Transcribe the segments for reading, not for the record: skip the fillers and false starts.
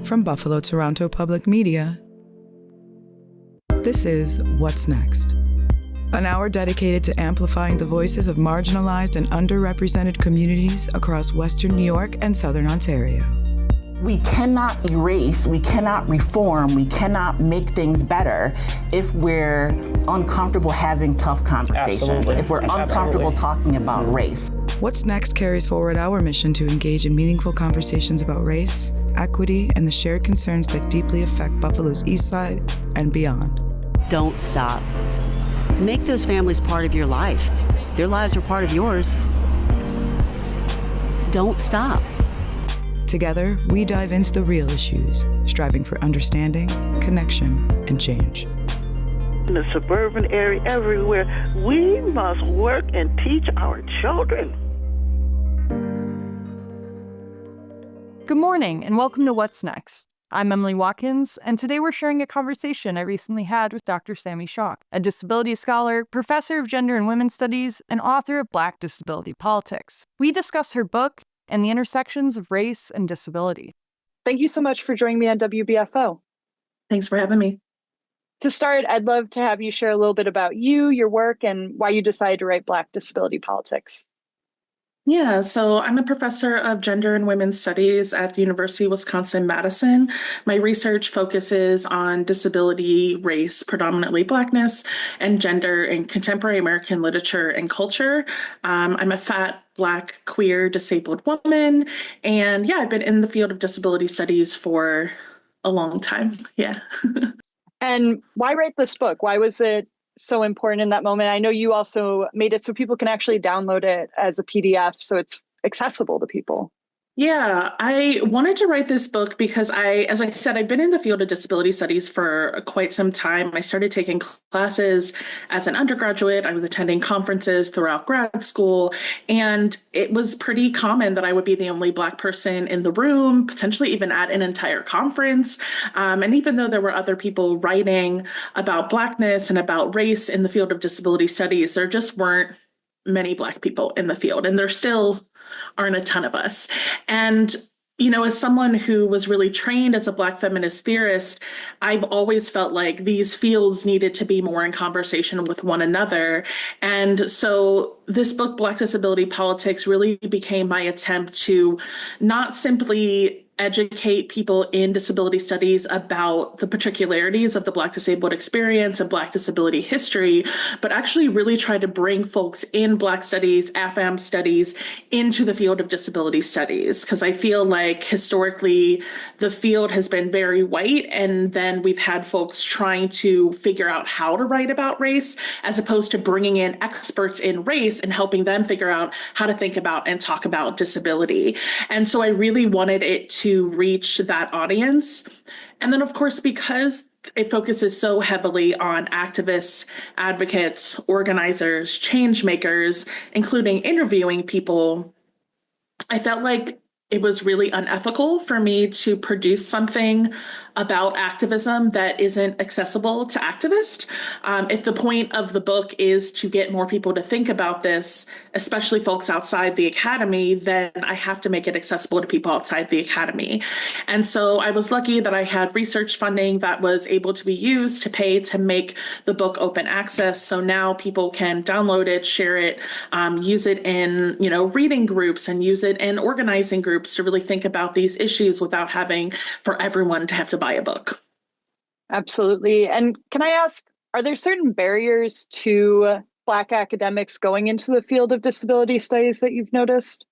From Buffalo Toronto Public Media, this is What's Next? An hour dedicated to amplifying the voices of marginalized and underrepresented communities across Western New York and Southern Ontario. We cannot erase, we cannot reform, we cannot make things better if we're uncomfortable having tough conversations, if we're uncomfortable talking about race. What's Next carries forward our mission to engage in meaningful conversations about race, equity, and the shared concerns that deeply affect Buffalo's East Side and beyond. Don't stop. Make those families part of your life. Their lives are part of yours. Don't stop. Together, we dive into the real issues, striving for understanding, connection, and change. In the suburban area, everywhere, we must work and teach our children. Good morning, and welcome to What's Next? I'm Emyle Watkins, and today we're sharing a conversation I recently had with Dr. Sami Schalk, a disability scholar, professor of gender and women's studies, and author of Black Disability Politics. We discuss her book and the intersections of race and disability. Thank you so much for joining me on WBFO. Thanks for having me. To start, I'd love to have you share a little bit about you, your work, and why you decided to write Black Disability Politics. Yeah, so I'm a professor of gender and women's studies at the University of Wisconsin-Madison. My research focuses on disability, race, predominantly Blackness, and gender in contemporary American literature and culture. I'm a fat, Black, queer, disabled woman. And yeah, I've been in the field of disability studies for a long time. Yeah. And why write this book? Why was it so important in that moment? I know you also made it so people can actually download it as a PDF, so it's accessible to people. Yeah, I wanted to write this book because as I said, I've been in the field of disability studies for quite some time. I started taking classes as an undergraduate. I was attending conferences throughout grad school, and it was pretty common that I would be the only Black person in the room, potentially even at an entire conference. And even though there were other people writing about Blackness and about race in the field of disability studies, there just weren't many Black people in the field, and there still aren't a ton of us. And, you know, as someone who was really trained as a Black feminist theorist, I've always felt like these fields needed to be more in conversation with one another. And so this book, Black Disability Politics, really became my attempt to not simply educate people in disability studies about the particularities of the Black disabled experience and Black disability history, but actually really try to bring folks in Black studies, AFAM studies, into the field of disability studies. Because I feel like historically the field has been very white, and then we've had folks trying to figure out how to write about race, as opposed to bringing in experts in race and helping them figure out how to think about and talk about disability. And so I really wanted it to reach that audience. And then, of course, because it focuses so heavily on activists, advocates, organizers, change makers, including interviewing people, I felt like it was really unethical for me to produce something about activism that isn't accessible to activists. If the point of the book is to get more people to think about this, especially folks outside the academy, then I have to make it accessible to people outside the academy. And so I was lucky that I had research funding that was able to be used to pay to make the book open access. So now people can download it, share it, use it in, reading groups, and use it in organizing groups to really think about these issues without having for everyone to have to buy a book. Absolutely. And can I ask, are there certain barriers to Black academics going into the field of disability studies that you've noticed?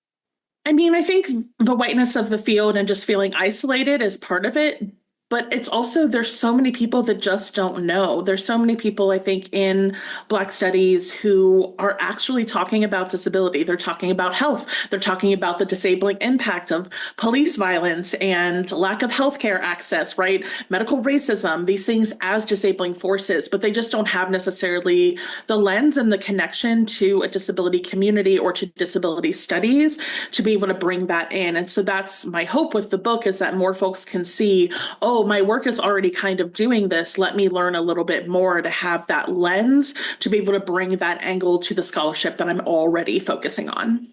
I mean, I think the whiteness of the field and just feeling isolated is part of it. But it's also, there's so many people that just don't know. There's so many people, I think, in Black studies who are actually talking about disability. They're talking about health. They're talking about the disabling impact of police violence and lack of healthcare access, right? Medical racism, these things as disabling forces, but they just don't have necessarily the lens and the connection to a disability community or to disability studies to be able to bring that in. And so that's my hope with the book, is that more folks can see, oh, my work is already kind of doing this. Let me learn a little bit more to have that lens to be able to bring that angle to the scholarship that I'm already focusing on.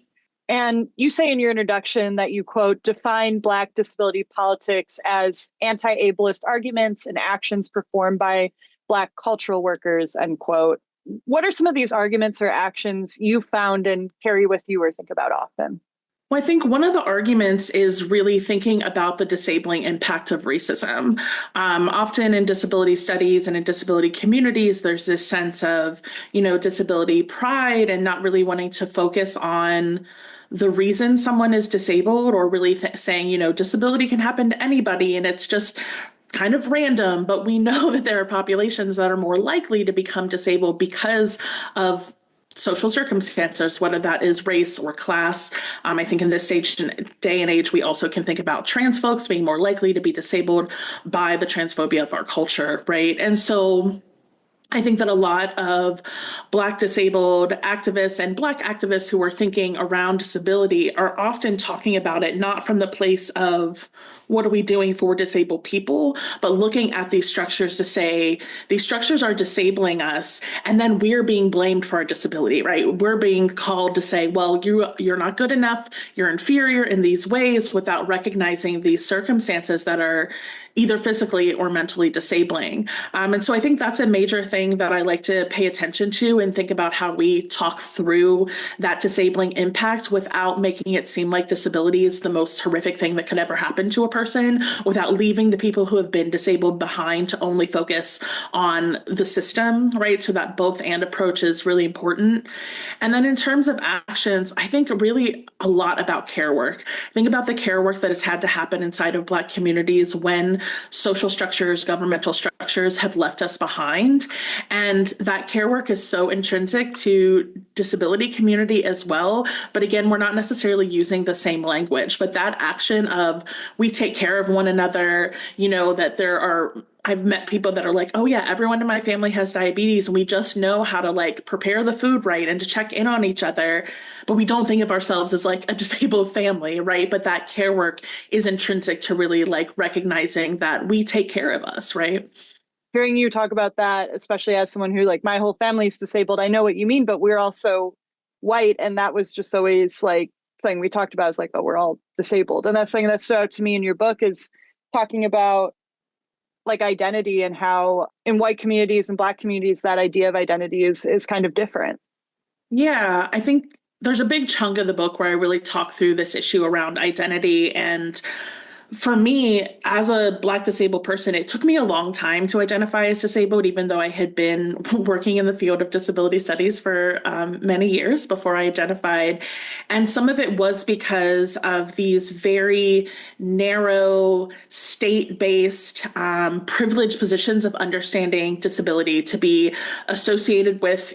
And you say in your introduction that you, quote, define Black disability politics as anti-ableist arguments and actions performed by Black cultural workers, end quote. What are some of these arguments or actions you found and carry with you or think about often? Well, I think one of the arguments is really thinking about the disabling impact of racism. Often in disability studies and in disability communities, there's this sense of, disability pride and not really wanting to focus on the reason someone is disabled, or really saying, disability can happen to anybody and it's just kind of random. But we know that there are populations that are more likely to become disabled because of social circumstances, whether that is race or class. I think in this day and age, we also can think about trans folks being more likely to be disabled by the transphobia of our culture, right? And so I think that a lot of Black disabled activists and Black activists who are thinking around disability are often talking about it not from the place of what are we doing for disabled people, but looking at these structures to say these structures are disabling us, and then we're being blamed for our disability, right? We're being called to say, well, you're not good enough, you're inferior in these ways, without recognizing these circumstances that are either physically or mentally disabling. And so I think that's a major thing that I like to pay attention to and think about how we talk through that disabling impact without making it seem like disability is the most horrific thing that could ever happen to a person, without leaving the people who have been disabled behind to only focus on the system, right? So that both and approach is really important. And then in terms of actions, I think really a lot about care work. Think about the care work that has had to happen inside of Black communities when social structures, governmental structures have left us behind. And that care work is so intrinsic to disability community as well. But again, we're not necessarily using the same language, but that action of we take care of one another, that I've met people that are like, oh yeah, everyone in my family has diabetes and we just know how to prepare the food right and to check in on each other. But we don't think of ourselves as like a disabled family, right? But that care work is intrinsic to really recognizing that we take care of us, right? Hearing you talk about that, especially as someone who my whole family is disabled, I know what you mean, but we're also white. And that was just always something we talked about is oh, we're all disabled. And that's something that stood out to me in your book is talking about identity and how in white communities and Black communities, that idea of identity is kind of different. Yeah, I think there's a big chunk of the book where I really talk through this issue around identity. And for me, as a Black disabled person, it took me a long time to identify as disabled, even though I had been working in the field of disability studies for many years before I identified. And some of it was because of these very narrow, state-based, privileged positions of understanding disability to be associated with,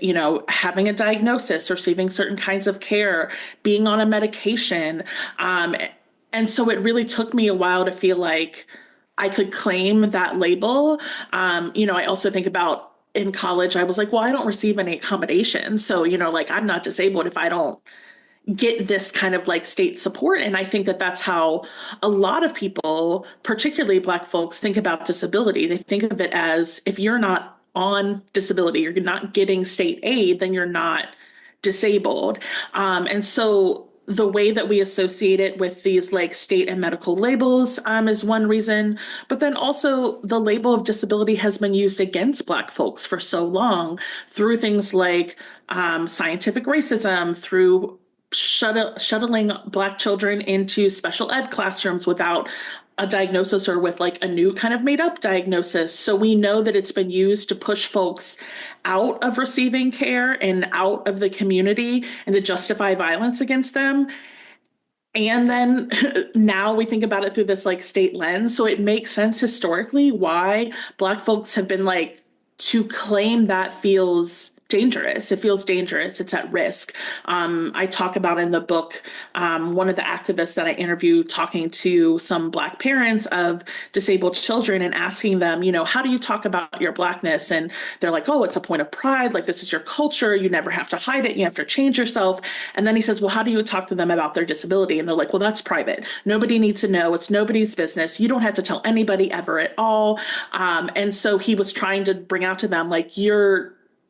having a diagnosis, receiving certain kinds of care, being on a medication. And so it really took me a while to feel like I could claim that label. I also think about in college, I was like, well, I don't receive any accommodations. So, I'm not disabled if I don't get this kind of state support. And I think that that's how a lot of people, particularly Black folks, think about disability. They think of it as if you're not on disability, you're not getting state aid, then you're not disabled. And so the way that we associate it with these state and medical labels is one reason, but then also the label of disability has been used against Black folks for so long through things like scientific racism, through shuttling Black children into special ed classrooms without a diagnosis or with a new kind of made up diagnosis. So we know that it's been used to push folks out of receiving care and out of the community and to justify violence against them. And then now we think about it through this state lens. So it makes sense historically why Black folks have been to claim that feels dangerous. It feels dangerous. It's at risk. I talk about in the book, one of the activists that I interview talking to some Black parents of disabled children and asking them, how do you talk about your Blackness? And they're like, oh, it's a point of pride. This is your culture. You never have to hide it. You have to change yourself. And then he says, well, how do you talk to them about their disability? And they're like, well, that's private. Nobody needs to know. It's nobody's business. You don't have to tell anybody ever at all. And so he was trying to bring out to them,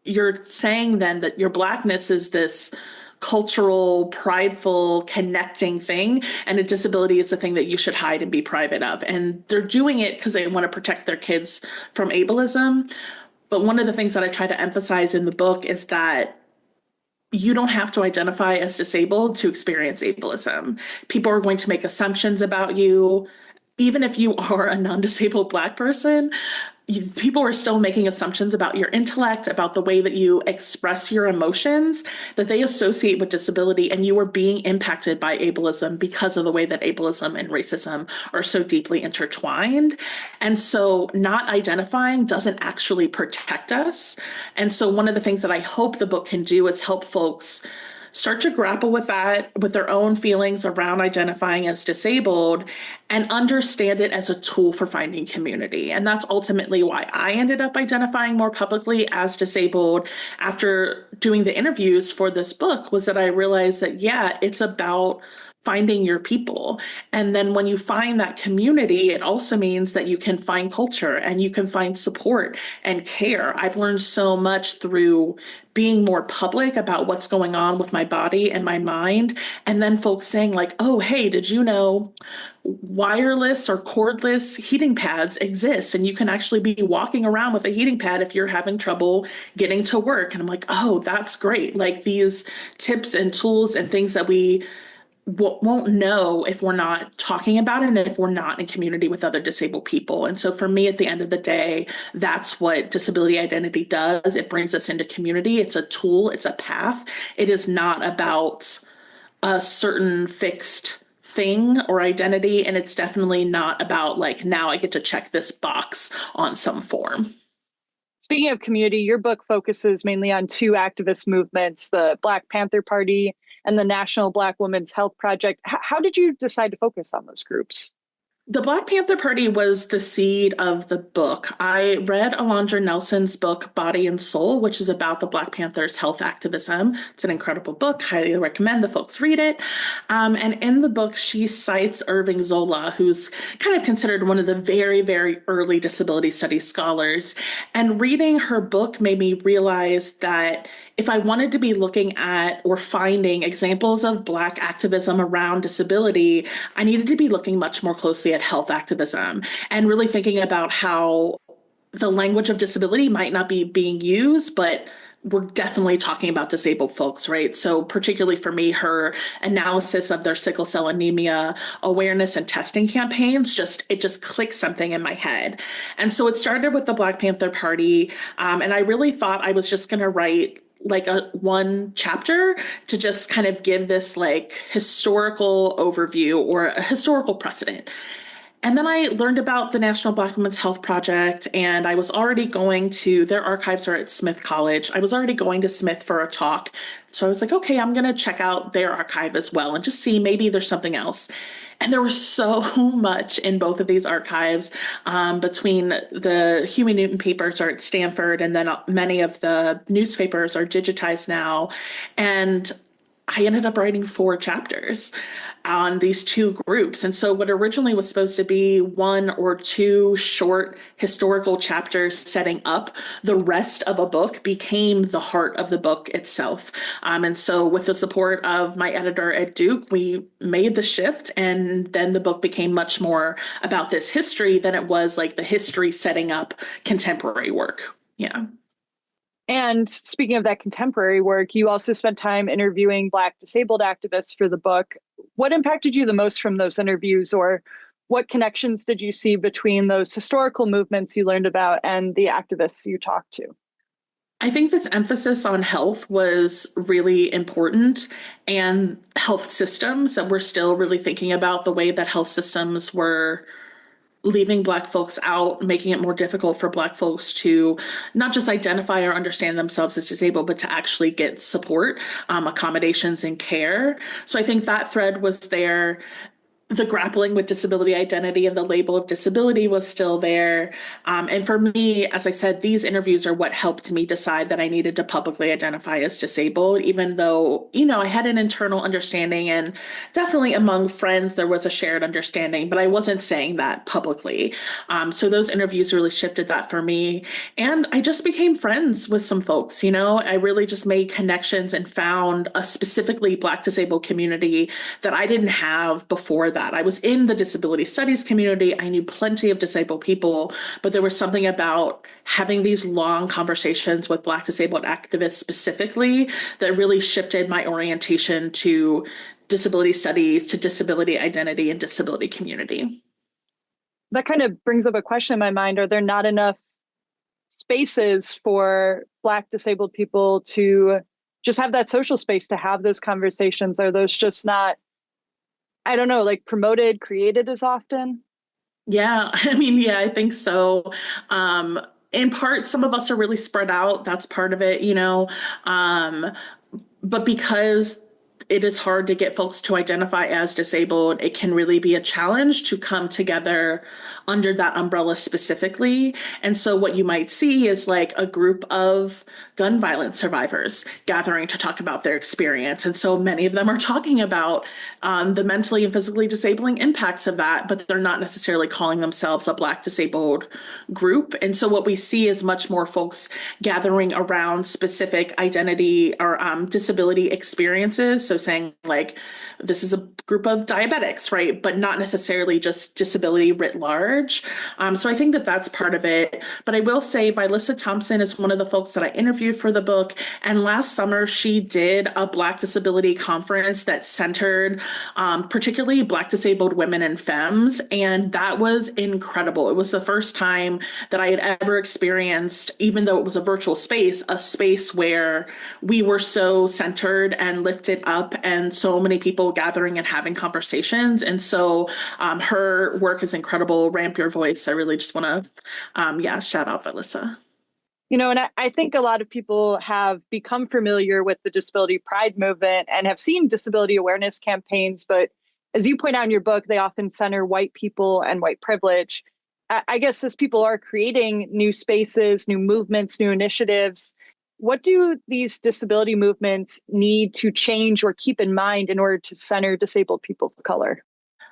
you're saying then that your Blackness is this cultural, prideful, connecting thing. And a disability is the thing that you should hide and be private of. And they're doing it because they want to protect their kids from ableism. But one of the things that I try to emphasize in the book is that you don't have to identify as disabled to experience ableism. People are going to make assumptions about you. Even if you are a non-disabled Black person, people are still making assumptions about your intellect, about the way that you express your emotions that they associate with disability, and you are being impacted by ableism because of the way that ableism and racism are so deeply intertwined. And so not identifying doesn't actually protect us. And so one of the things that I hope the book can do is help folks start to grapple with that, with their own feelings around identifying as disabled, and understand it as a tool for finding community. And that's ultimately why I ended up identifying more publicly as disabled after doing the interviews for this book, was that I realized that, yeah, it's about finding your people. And then when you find that community, it also means that you can find culture and you can find support and care. I've learned so much through being more public about what's going on with my body and my mind. And then folks saying like, oh, hey, did you know wireless or cordless heating pads exist? And you can actually be walking around with a heating pad if you're having trouble getting to work. And I'm like, oh, that's great. Like these tips and tools and things that we won't know if we're not talking about it and if we're not in community with other disabled people. And so for me, at the end of the day, that's what disability identity does. It brings us into community. It's a tool. It's a path. It is not about a certain fixed thing or identity. And it's definitely not about like, now I get to check this box on some form. Speaking of community, your book focuses mainly on two activist movements, the Black Panther Party and the National Black Women's Health Project. How did you decide to focus on those groups? The Black Panther Party was the seed of the book. I read Alondra Nelson's book, Body and Soul, which is about the Black Panthers' health activism. It's an incredible book. Highly recommend the folks read it. And in the book, she cites Irving Zola, who's kind of considered one of the very, very early disability studies scholars. And reading her book made me realize that if I wanted to be looking at or finding examples of Black activism around disability, I needed to be looking much more closely at health activism and really thinking about how the language of disability might not be being used, but we're definitely talking about disabled folks, right? So particularly for me, her analysis of their sickle cell anemia awareness and testing campaigns, it just clicked something in my head. And so it started with the Black Panther Party. And I really thought I was just going to write like one chapter to just kind of give this like historical overview or a historical precedent. And then I learned about the National Black Women's Health Project, and I was already going to, their archives are at Smith College. I was already going to Smith for a talk. So I was like, okay, I'm going to check out their archive as well and just see maybe there's something else. And there was so much in both of these archives between the Huey Newton papers are at Stanford, and then many of the newspapers are digitized now. And I ended up writing 4 chapters on these two groups. And so what originally was supposed to be 1 or 2 short historical chapters setting up the rest of a book became the heart of the book itself. And so with the support of my editor at Duke, we made the shift. And then the book became much more about this history than it was like the history setting up contemporary work. Yeah. And speaking of that contemporary work, you also spent time interviewing Black disabled activists for the book. What impacted you the most from those interviews, or what connections did you see between those historical movements you learned about and the activists you talked to? I think this emphasis on health was really important, and health systems, that we're still really thinking about the way that health systems were leaving Black folks out, making it more difficult for Black folks to not just identify or understand themselves as disabled, but to actually get support, accommodations, and care. So I think that thread was there. the grappling with disability identity and the label of disability was still there. And for me, as I said, these interviews are what helped me decide that I needed to publicly identify as disabled, even though, I had an internal understanding, and definitely among friends, there was a shared understanding, but I wasn't saying that publicly. So those interviews really shifted that for me. And I just became friends with some folks, I really just made connections and found a specifically Black disabled community that I didn't have before that. I was in the disability studies community. I knew plenty of disabled people, but there was something about having these long conversations with Black disabled activists specifically that really shifted my orientation to disability studies, to disability identity and disability community. That kind of brings up a question in my mind. Are there not enough spaces for Black disabled people to just have that social space to have those conversations? Are those just not, I don't know, like promoted, created as often? Yeah, I think so. In part, some of us are really spread out. That's part of it, but because it is hard to get folks to identify as disabled, it can really be a challenge to come together under that umbrella specifically. And so what you might see is like a group of gun violence survivors gathering to talk about their experience. And so many of them are talking about the mentally and physically disabling impacts of that, but they're not necessarily calling themselves a Black disabled group. And so what we see is much more folks gathering around specific identity or disability experiences. So saying like, this is a group of diabetics, right? But not necessarily just disability writ large. So I think that that's part of it. But I will say Vilissa Thompson is one of the folks that I interviewed for the book. And last summer, she did a Black disability conference that centered particularly Black disabled women and femmes. And that was incredible. It was the first time that I had ever experienced, even though it was a virtual space, a space where we were so centered and lifted up and so many people gathering and having conversations. And so her work is incredible. Ramp Your Voice. I really just want to, shout out Vilissa. And I think a lot of people have become familiar with the disability pride movement and have seen disability awareness campaigns. But as you point out in your book, they often center white people and white privilege. I guess as people are creating new spaces, new movements, new initiatives, what do these disability movements need to change or keep in mind in order to center disabled people of color?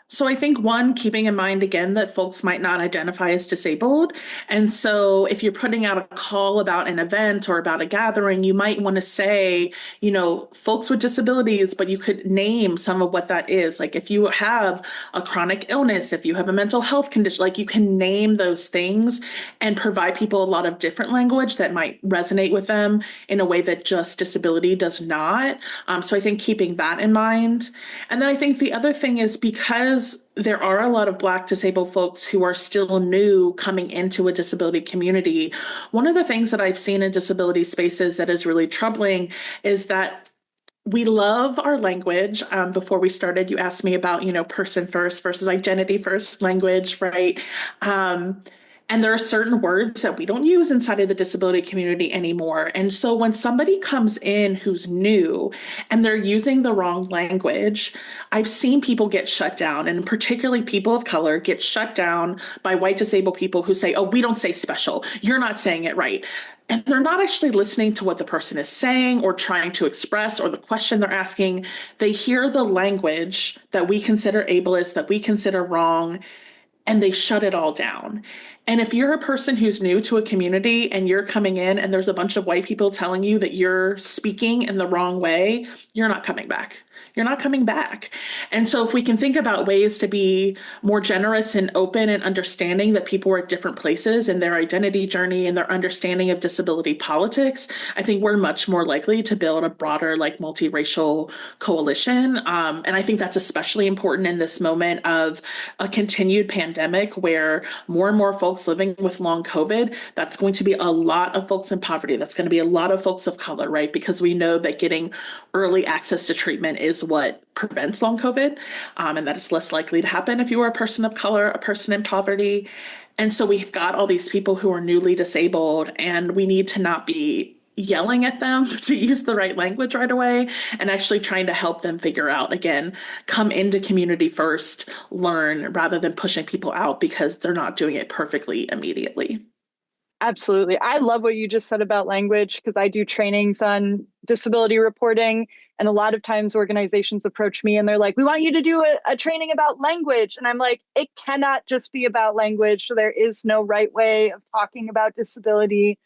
So I think one, keeping in mind again that folks might not identify as disabled. And so if you're putting out a call about an event or about a gathering, you might want to say, folks with disabilities, but you could name some of what that is. Like if you have a chronic illness, if you have a mental health condition, like you can name those things and provide people a lot of different language that might resonate with them in a way that just disability does not. So I think keeping that in mind. And then I think the other thing is because there are a lot of Black disabled folks who are still new coming into a disability community. One of the things that I've seen in disability spaces that is really troubling is that we love our language. Before we started, you asked me about, person first versus identity first language, right? And there are certain words that we don't use inside of the disability community anymore. And so when somebody comes in who's new and they're using the wrong language, I've seen people get shut down, and particularly people of color get shut down by white disabled people who say, oh, we don't say special. You're not saying it right. And they're not actually listening to what the person is saying or trying to express or the question they're asking. They hear the language that we consider ableist, that we consider wrong, and they shut it all down. And if you're a person who's new to a community and you're coming in and there's a bunch of white people telling you that you're speaking in the wrong way, you're not coming back. You're not coming back. And so if we can think about ways to be more generous and open and understanding that people are at different places in their identity journey and their understanding of disability politics, I think we're much more likely to build a broader, multiracial coalition. And I think that's especially important in this moment of a continued pandemic where more and more folks living with long COVID, that's going to be a lot of folks in poverty. That's going to be a lot of folks of color, right? Because we know that getting early access to treatment is what prevents long COVID, and that it's less likely to happen if you are a person of color, a person in poverty. And so we've got all these people who are newly disabled, and we need to not be yelling at them to use the right language right away, and actually trying to help them figure out, again, come into community first, learn, rather than pushing people out because they're not doing it perfectly immediately. Absolutely. I love what you just said about language because I do trainings on disability reporting. And a lot of times organizations approach me and they're like, we want you to do a training about language. And I'm like, it cannot just be about language. There is no right way of talking about disability.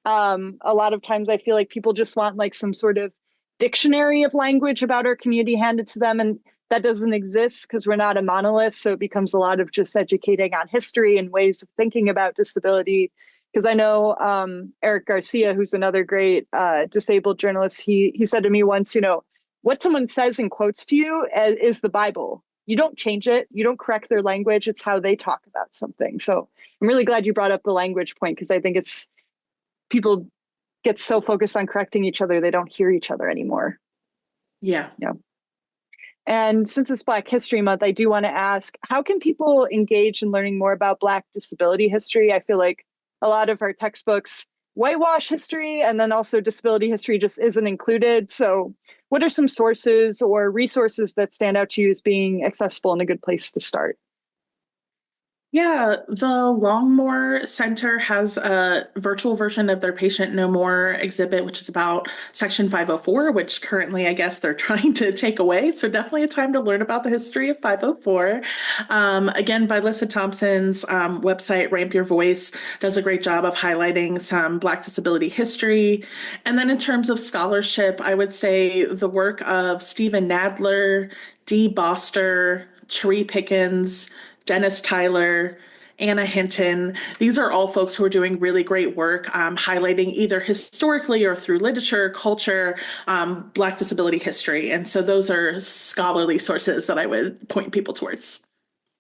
A lot of times I feel like people just want like some sort of dictionary of language about our community handed to them. And that doesn't exist because we're not a monolith. So it becomes a lot of just educating on history and ways of thinking about disability. Because I know Eric Garcia, who's another great disabled journalist, he said to me once, what someone says and quotes to you is the Bible. You don't change it. You don't correct their language. It's how they talk about something. So I'm really glad you brought up the language point because I think people get so focused on correcting each other, they don't hear each other anymore. Yeah. And since it's Black History Month, I do want to ask, how can people engage in learning more about Black disability history? I feel like a lot of our textbooks whitewash history, and then also disability history just isn't included. So what are some sources or resources that stand out to you as being accessible and a good place to start? Yeah, the Longmore Center has a virtual version of their Patient No More exhibit, which is about Section 504, which currently I guess they're trying to take away. So definitely a time to learn about the history of 504. Again, Vilissa Thompson's website, Ramp Your Voice, does a great job of highlighting some Black disability history. And then in terms of scholarship, I would say the work of Stephen Nadler, Dee Boster, Cherie Pickens, Dennis Tyler, Anna Hinton. These are all folks who are doing really great work highlighting either historically or through literature, culture, Black disability history. And so those are scholarly sources that I would point people towards.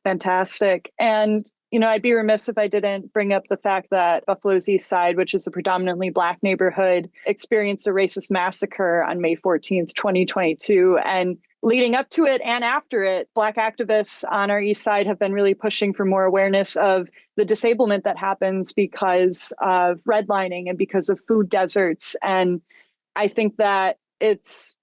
Fantastic. And, I'd be remiss if I didn't bring up the fact that Buffalo's East Side, which is a predominantly Black neighborhood, experienced a racist massacre on May 14th, 2022. And leading up to it and after it, Black activists on our East Side have been really pushing for more awareness of the disablement that happens because of redlining and because of food deserts. And I think that there's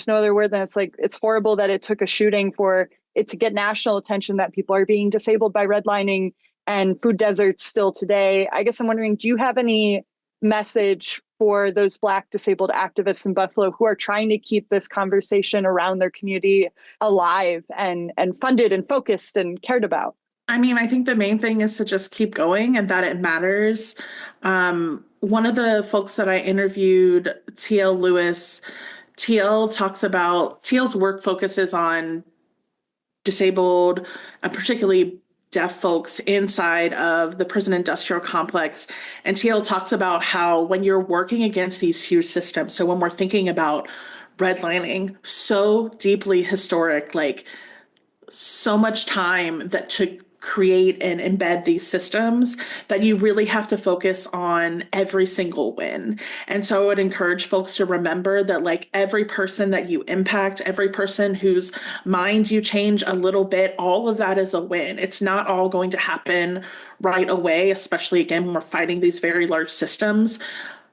no other word than it's horrible that it took a shooting for it to get national attention that people are being disabled by redlining and food deserts still today. I guess I'm wondering, do you have any message for those Black disabled activists in Buffalo who are trying to keep this conversation around their community alive and funded and focused and cared about? I mean, I think the main thing is to just keep going and that it matters. One of the folks that I interviewed, TL Lewis, TL's work focuses on disabled, particularly deaf folks inside of the prison industrial complex. And TL talks about how when you're working against these huge systems, so when we're thinking about redlining, so deeply historic, like so much time that to create and embed these systems, that you really have to focus on every single win. And so I would encourage folks to remember that like every person that you impact, every person whose mind you change a little bit, all of that is a win. It's not all going to happen right away, especially again, when we're fighting these very large systems.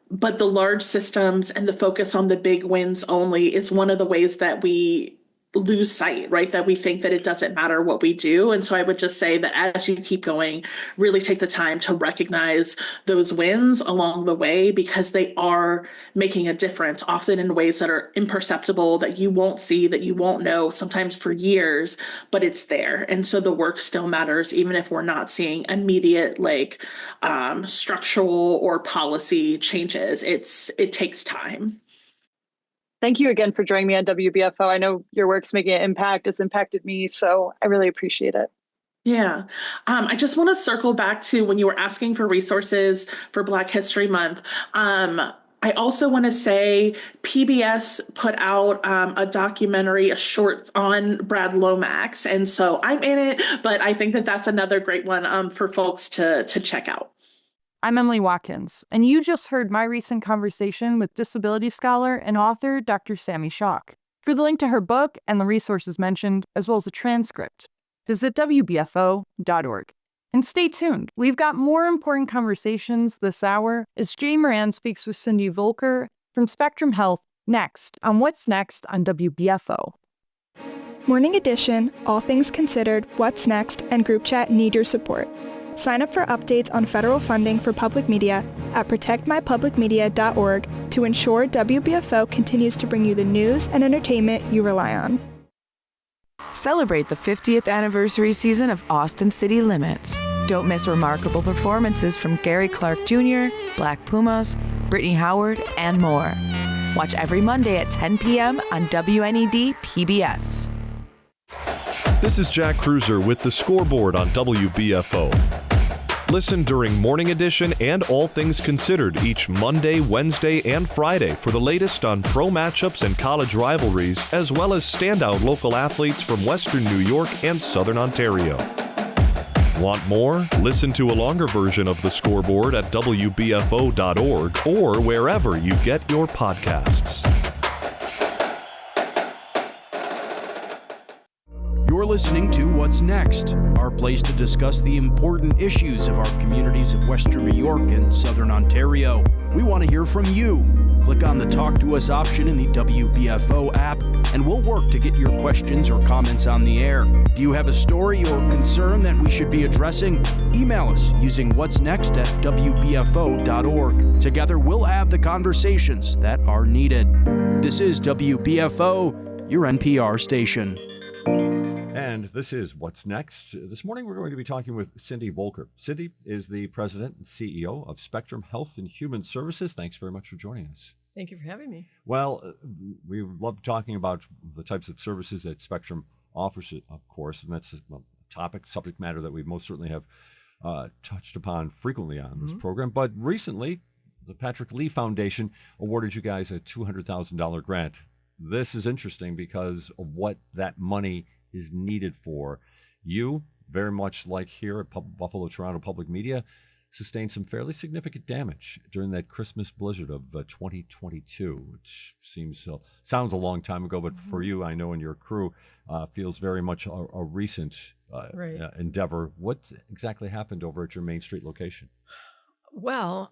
But the large systems and the focus on the big wins only is one of the ways that we lose sight, right? That we think that it doesn't matter what we do. And so I would just say that as you keep going, really take the time to recognize those wins along the way, because they are making a difference, often in ways that are imperceptible, that you won't see, that you won't know, sometimes for years, but it's there. And so the work still matters, even if we're not seeing immediate structural or policy changes. It takes time. Thank you again for joining me on WBFO. I know your work's making an impact. It's impacted me, so I really appreciate it. Yeah. I just want to circle back to when you were asking for resources for Black History Month. I also want to say PBS put out a documentary, a short on Brad Lomax. And so I'm in it, but I think that that's another great one for folks to check out. I'm Emyle Watkins, and you just heard my recent conversation with disability scholar and author Dr. Sami Schalk. For the link to her book and the resources mentioned, as well as a transcript, visit WBFO.org. And stay tuned. We've got more important conversations this hour as Jay Moran speaks with Cindy Voelker from Spectrum Health next on What's Next on WBFO. Morning Edition, All Things Considered, What's Next, and Group Chat need your support. Sign up for updates on federal funding for public media at protectmypublicmedia.org to ensure WBFO continues to bring you the news and entertainment you rely on. Celebrate the 50th anniversary season of Austin City Limits. Don't miss remarkable performances from Gary Clark Jr., Black Pumas, Brittany Howard, and more. Watch every Monday at 10 p.m. on WNED PBS. This is Jack Cruiser with the scoreboard on WBFO. Listen during Morning Edition and All Things Considered each Monday, Wednesday, and Friday for the latest on pro matchups and college rivalries, as well as standout local athletes from Western New York and Southern Ontario. Want more? Listen to a longer version of the scoreboard at WBFO.org or wherever you get your podcasts. You're listening to What's Next, our place to discuss the important issues of our communities of Western New York and Southern Ontario. We want to hear from you. Click on the Talk to Us option in the WBFO app, and we'll work to get your questions or comments on the air. Do you have a story or concern that we should be addressing? Email us using what'snext@wbfo.org. Together, we'll have the conversations that are needed. This is WBFO, your NPR station. And this is What's Next. This morning we're going to be talking with Cindy Voelker. Cindy is the president and CEO of Spectrum Health and Human Services. Thanks very much for joining us. Thank you for having me. Well, we love talking about the types of services that Spectrum offers, of course, and that's a subject matter that we most certainly have touched upon frequently on this program. But recently, the Patrick Lee Foundation awarded you guys a $200,000 grant. This is interesting because of what that money is needed for. You, very much like here at Buffalo Toronto Public Media, sustained some fairly significant damage during that Christmas blizzard of 2022, which sounds a long time ago, but for you, I know, and your crew, feels very much a recent endeavor. What exactly happened over at your Main Street location? Well,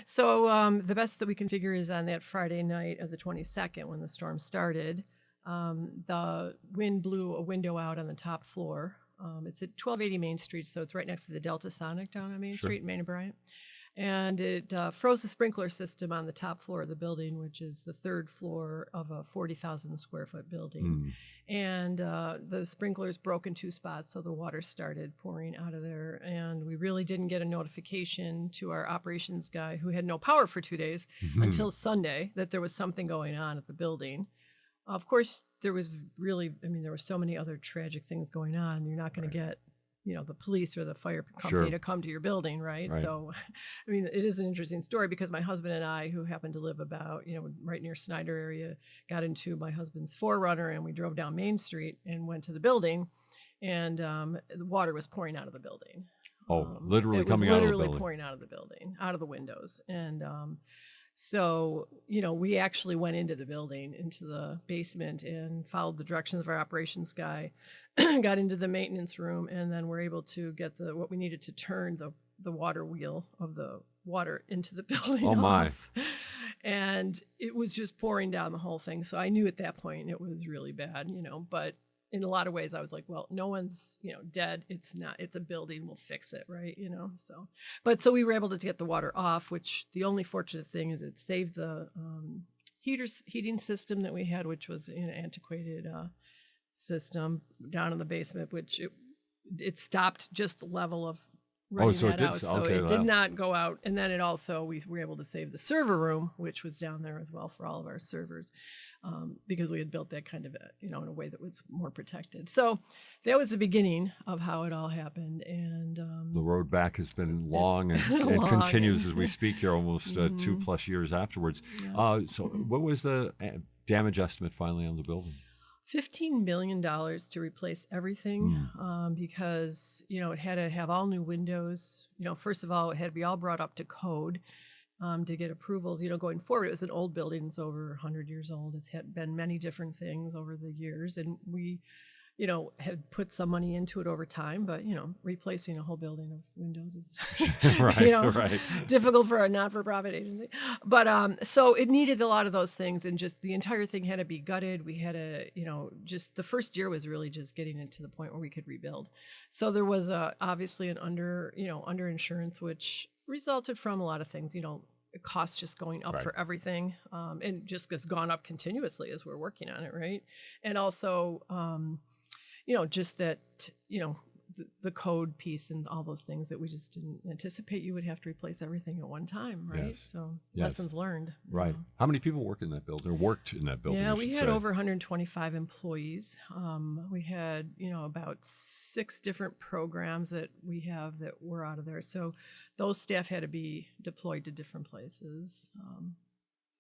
so the best that we can figure is on that Friday night of the 22nd when the storm started, the wind blew a window out on the top floor. It's at 1280 Main Street, so it's right next to the Delta Sonic down on Main Street in Main and Bryant. And it froze the sprinkler system on the top floor of the building, which is the third floor of a 40,000 square foot building. And the sprinklers broke in two spots, so the water started pouring out of there. And we really didn't get a notification to our operations guy, who had no power for 2 days, until Sunday, that there was something going on at the building. Of course, there was there were so many other tragic things going on. You're not going to get, the police or the fire company to come to your building, right? So, it is an interesting story because my husband and I, who happen to live about, right near Snyder area, got into my husband's 4Runner and we drove down Main Street and went to the building, and the water was pouring out of the building. Literally coming out of the building. Literally pouring out of the building, out of the windows. And so, we actually went into the building, into the basement, and followed the directions of our operations guy, got into the maintenance room, and then were able to get what we needed to turn the water wheel of the water into the building off. And it was just pouring down the whole thing. So I knew at that point it was really bad, but in a lot of ways I was like, well, no one's, dead. It's a building. We'll fix it. Right. So we were able to get the water off, which the only fortunate thing is it saved the heating system that we had, which was an antiquated system down in the basement, which it stopped just the level of running that out. So it did not go out. And then we were able to save the server room, which was down there as well for all of our servers. Because we had built that kind of, in a way that was more protected. So that was the beginning of how it all happened. And the road back has been long and continues as we speak here, almost 2+ years afterwards. So what was the damage estimate finally on the building? $15 million to replace everything, because, it had to have all new windows. First of all, it had to be all brought up to code. To get approvals, going forward. It was an old building. It's over 100 years old. It's had been many different things over the years. And we, had put some money into it over time, but, replacing a whole building of windows is, right. difficult for a not-for-profit agency. But, so it needed a lot of those things, and just the entire thing had to be gutted. We had to, just the first year was really just getting it to the point where we could rebuild. So there was obviously an underinsurance, which resulted from a lot of things, costs just going up for everything, and just has gone up continuously as we're working on it, right? And also, just that, the code piece and all those things that we just didn't anticipate you would have to replace everything at one time, right? Yes. So lessons learned. Right. How many people work in that building or worked in that building? Yeah, we had over 125 employees. We had, about 6 different programs that we have that were out of there. So those staff had to be deployed to different places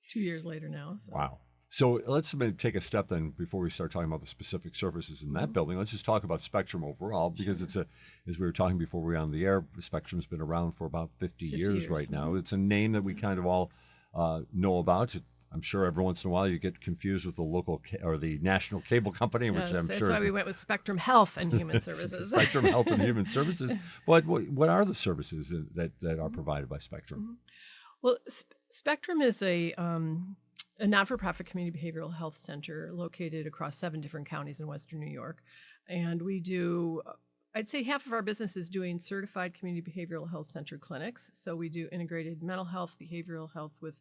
2 years later now. So. Wow. So let's take a step then before we start talking about the specific services in that building. Let's just talk about Spectrum overall, because it's as we were talking before we were on the air, Spectrum's been around for about 50 years right now. It's a name that we kind of all know about. I'm sure every once in a while you get confused with the local or the national cable company, which I'm sure. That's why we went with Spectrum Health and Human Services. Spectrum Health and Human Services. But what are the services that are provided by Spectrum? Well, Spectrum is a not-for-profit community behavioral health center located across 7 different counties in Western New York. And we do, I'd say half of our business is doing certified community behavioral health center clinics. So we do integrated mental health, behavioral health with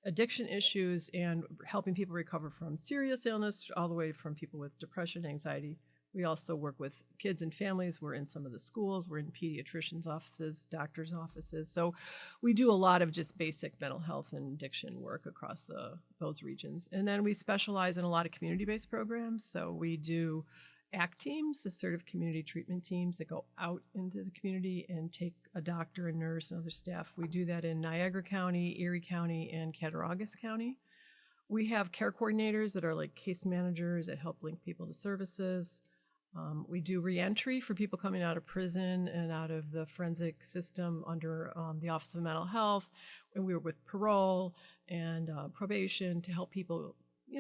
addiction issues, and helping people recover from serious illness all the way from people with depression, anxiety. We also work with kids and families. We're in some of the schools. We're in pediatricians' offices, doctors' offices. So we do a lot of just basic mental health and addiction work across those regions. And then we specialize in a lot of community-based programs. So we do ACT teams, assertive community treatment teams that go out into the community and take a doctor, a nurse, and other staff. We do that in Niagara County, Erie County, and Cattaraugus County. We have care coordinators that are like case managers that help link people to services. We do reentry for people coming out of prison and out of the forensic system under the Office of Mental Health. And we work with parole and probation to help people,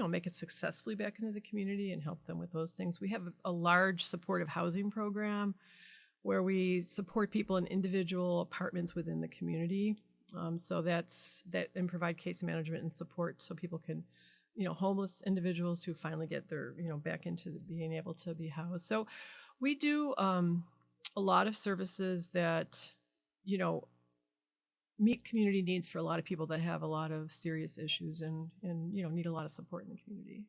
make it successfully back into the community and help them with those things. We have a large supportive housing program where we support people in individual apartments within the community. So and provide case management and support so people can, homeless individuals who finally get their, back into being able to be housed. So we do a lot of services that, meet community needs for a lot of people that have a lot of serious issues and need a lot of support in the community.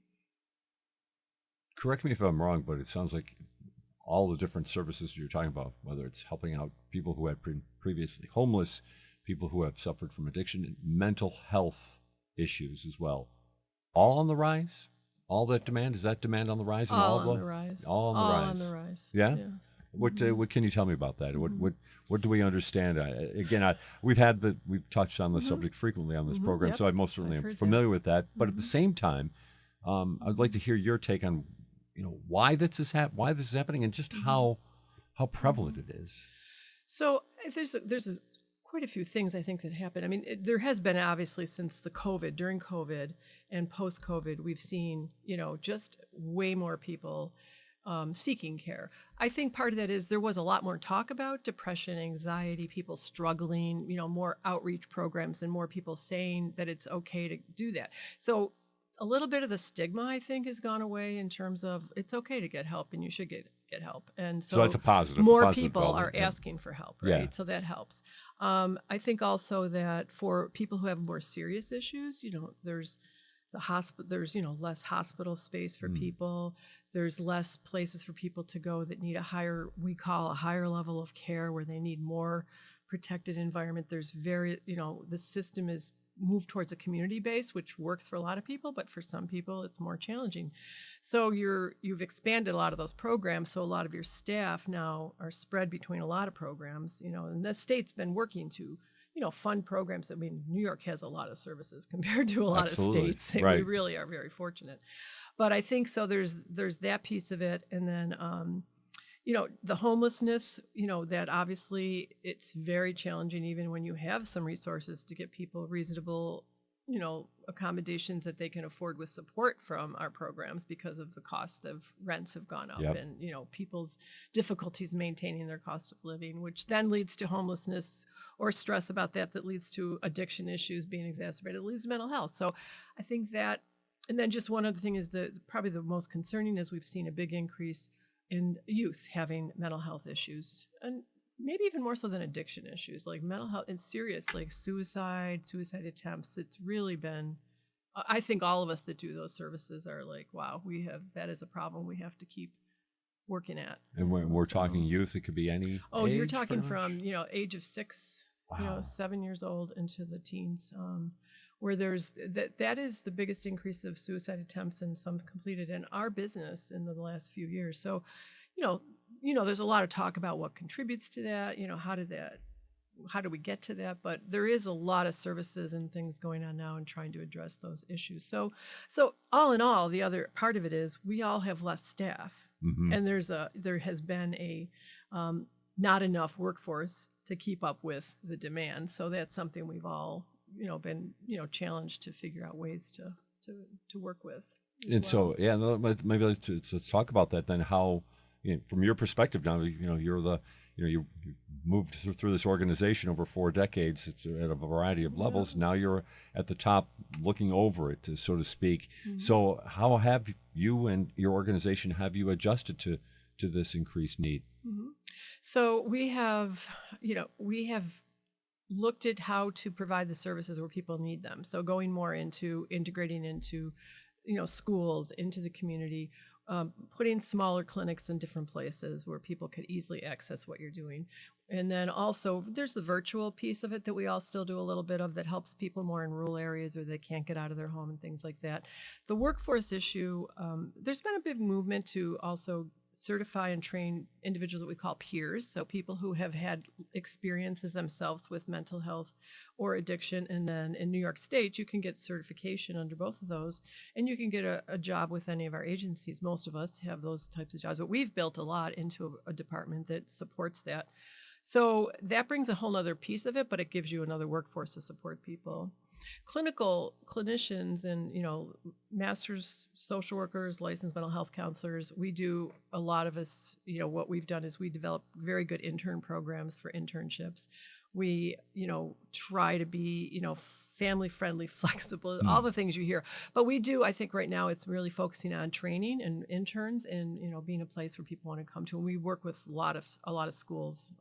Correct me if I'm wrong, but it sounds like all the different services you're talking about, whether it's helping out people who had previously homeless, people who have suffered from addiction, mental health issues as well, all on the rise? All that demand? Is that demand on the rise? All on the rise. All on the rise. Yeah? Yes. What can you tell me about that? Mm-hmm. What do we understand? We've touched on the subject frequently on this program, so I most certainly am familiar with that. But at the same time, I'd like to hear your take on, why this is happening and just how prevalent it is. So there's quite a few things I think that happen. I mean, there has been obviously since during COVID and post-COVID, we've seen, just way more people seeking care. I think part of that is there was a lot more talk about depression, anxiety, people struggling, more outreach programs and more people saying that it's okay to do that. So a little bit of the stigma, I think, has gone away in terms of it's okay to get help and you should get help. And so that's a positive. More people are asking for help, right? Yeah. So that helps. I think also that for people who have more serious issues, there's the hospital, there's, less hospital space for people. There's less places for people to go that need a higher level of care where they need more protected environment. There's the system is moved towards a community base, which works for a lot of people, but for some people it's more challenging. So you've expanded a lot of those programs. So a lot of your staff now are spread between a lot of programs, and the state's been working to, fund programs. I mean, New York has a lot of services compared to a lot of states. Right. We really are very fortunate. But I think so there's that piece of it. And then, the homelessness, that obviously it's very challenging even when you have some resources to get people reasonable accommodations that they can afford with support from our programs because of the cost of rents have gone up and, people's difficulties maintaining their cost of living, which then leads to homelessness or stress about that leads to addiction issues being exacerbated, it leads to mental health. So I think that, and then just one other thing is probably the most concerning is we've seen a big increase in youth having mental health issues, and maybe even more so than addiction issues, like mental health and serious, like suicide attempts. It's really been, I think all of us that do those services are like, wow, that is a problem we have to keep working at. And when we're talking youth, it could be any age, you're talking from, age of 6, wow. 7 years old into the teens, where there's that is the biggest increase of suicide attempts and some completed in our business in the last few years. So, there's a lot of talk about what contributes to that, how do we get to that? But there is a lot of services and things going on now and trying to address those issues. So all in all, the other part of it is we all have less staff, and there has been a not enough workforce to keep up with the demand. So that's something we've all, been, challenged to figure out ways to work with. And so, maybe let's talk about that then. How, from your perspective now, you moved through this organization over 4 decades. It's at a variety of levels. Now you're at the top looking over it, so to speak. So how have you and your organization, have you adjusted to this increased need? So we have looked at how to provide the services where people need them. So going more into integrating into, schools, into the community, putting smaller clinics in different places where people could easily access what you're doing. And then also there's the virtual piece of it that we all still do a little bit of that helps people more in rural areas where they can't get out of their home and things like that. The workforce issue, there's been a big movement to also certify and train individuals that we call peers, so people who have had experiences themselves with mental health or addiction. And then in New York State, you can get certification under both of those, and you can get a job with any of our agencies. Most of us have those types of jobs, but we've built a lot into a department that supports that. So that brings a whole nother piece of it, but it gives you another workforce to support people. Clinicians and, master's social workers, licensed mental health counselors, we do a lot of us, what we've done is we develop very good intern programs for internships. We, try to be, family friendly, flexible, all the things you hear. But we do, I think right now it's really focusing on training and interns and, being a place where people want to come to. And we work with a lot of schools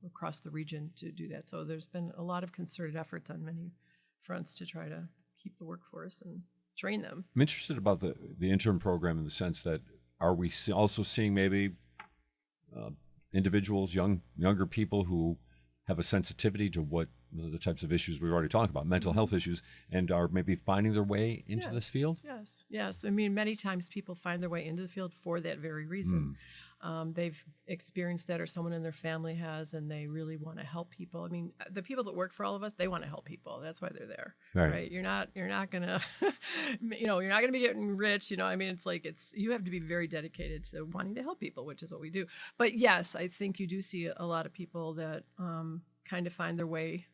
across the region to do that. So there's been a lot of concerted efforts on many fronts to try to keep the workforce and train them. I'm interested about the intern program in the sense that, are we also seeing maybe individuals, younger people who have a sensitivity to what the types of issues we've already talked about, mental health issues, and are maybe finding their way into this field? Yes. I mean, many times people find their way into the field for that very reason. They've experienced that, or someone in their family has, and they really want to help people. I mean, the people that work for all of us, they want to help people. That's why they're there, right? You're not gonna, you're not gonna be getting rich. I mean, you have to be very dedicated to wanting to help people, which is what we do. But yes, I think you do see a lot of people that kind of find their way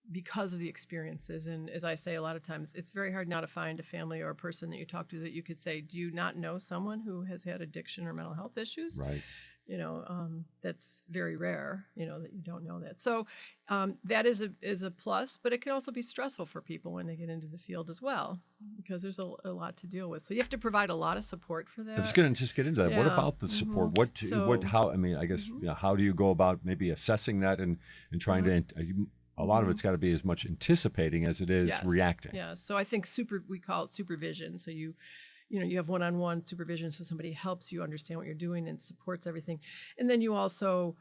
because of the experiences. And as I say, a lot of times it's very hard now to find a family or a person that you talk to that you could say, do you not know someone who has had addiction or mental health issues? Right. That's very rare, that you don't know that. So that is a plus, but it can also be stressful for people when they get into the field as well, because there's a lot to deal with. So you have to provide a lot of support for that. I was going to just get into that. What about the support? How do you go about maybe assessing that and trying to, a lot of it's got to be as much anticipating as it is reacting. Yeah. So I think we call it supervision. So you have one-on-one supervision, so somebody helps you understand what you're doing and supports everything. And then you also,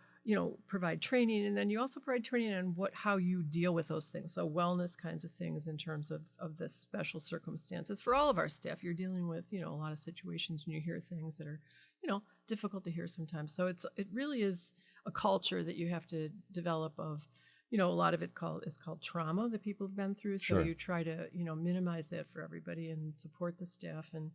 provide training, and then you also provide training on how you deal with those things. So wellness kinds of things in terms of the special circumstances. For all of our staff, you're dealing with, a lot of situations and you hear things that are, difficult to hear sometimes. So it really is a culture that you have to develop of, a lot of it is called trauma that people have been through. So you try to, minimize that for everybody and support the staff. And,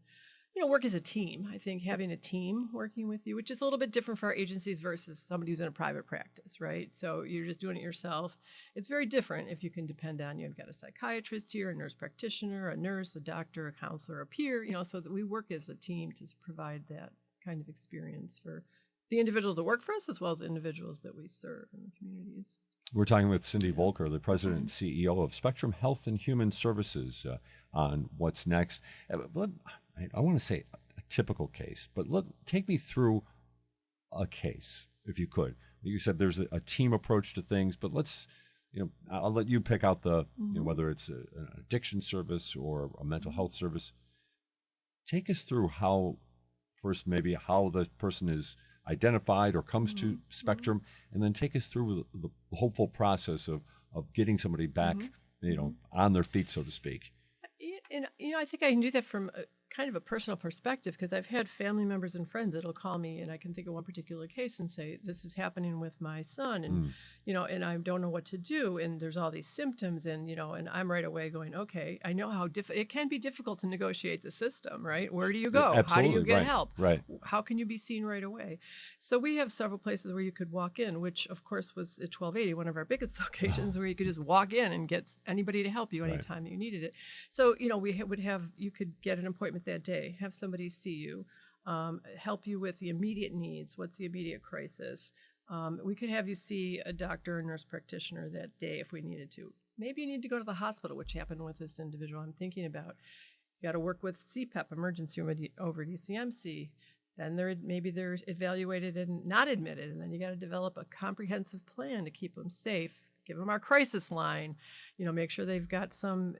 work as a team. I think having a team working with you, which is a little bit different for our agencies versus somebody who's in a private practice, right? So you're just doing it yourself. It's very different if you can depend on, you've got a psychiatrist here, a nurse practitioner, a nurse, a doctor, a counselor, a peer, so that we work as a team to provide that kind of experience for the individuals that work for us as well as the individuals that we serve in the communities. We're talking with Cindy Voelker, the president and CEO of Spectrum Health and Human Services, on What's Next. I want to say a typical case, but take me through a case, if you could. You said there's a team approach to things, but I'll let you pick out whether it's an addiction service or a mental health service. Take us through how the person is identified or comes to Spectrum, and then take us through the hopeful process of getting somebody back, on their feet, so to speak. And I think I can do that from kind of a personal perspective, because I've had family members and friends that'll call me, and I can think of one particular case and say, this is happening with my son, and and I don't know what to do, and there's all these symptoms, and and I'm right away going, okay, I know how it can be difficult to negotiate the system, right? Where do you go? Absolutely, how do you get right, help? Right. How can you be seen right away? So we have several places where you could walk in, which of course was at 1280, one of our biggest locations, where you could just walk in and get anybody to help you anytime that you needed it. So you could get an appointment that day, have somebody see you, help you with the immediate needs. What's the immediate crisis? We could have you see a doctor or nurse practitioner that day if we needed to. Maybe you need to go to the hospital, which happened with this individual I'm thinking about. You got to work with CPEP, emergency room over DCMC. Then maybe they're evaluated and not admitted, and then you got to develop a comprehensive plan to keep them safe. Give them our crisis line, make sure they've got some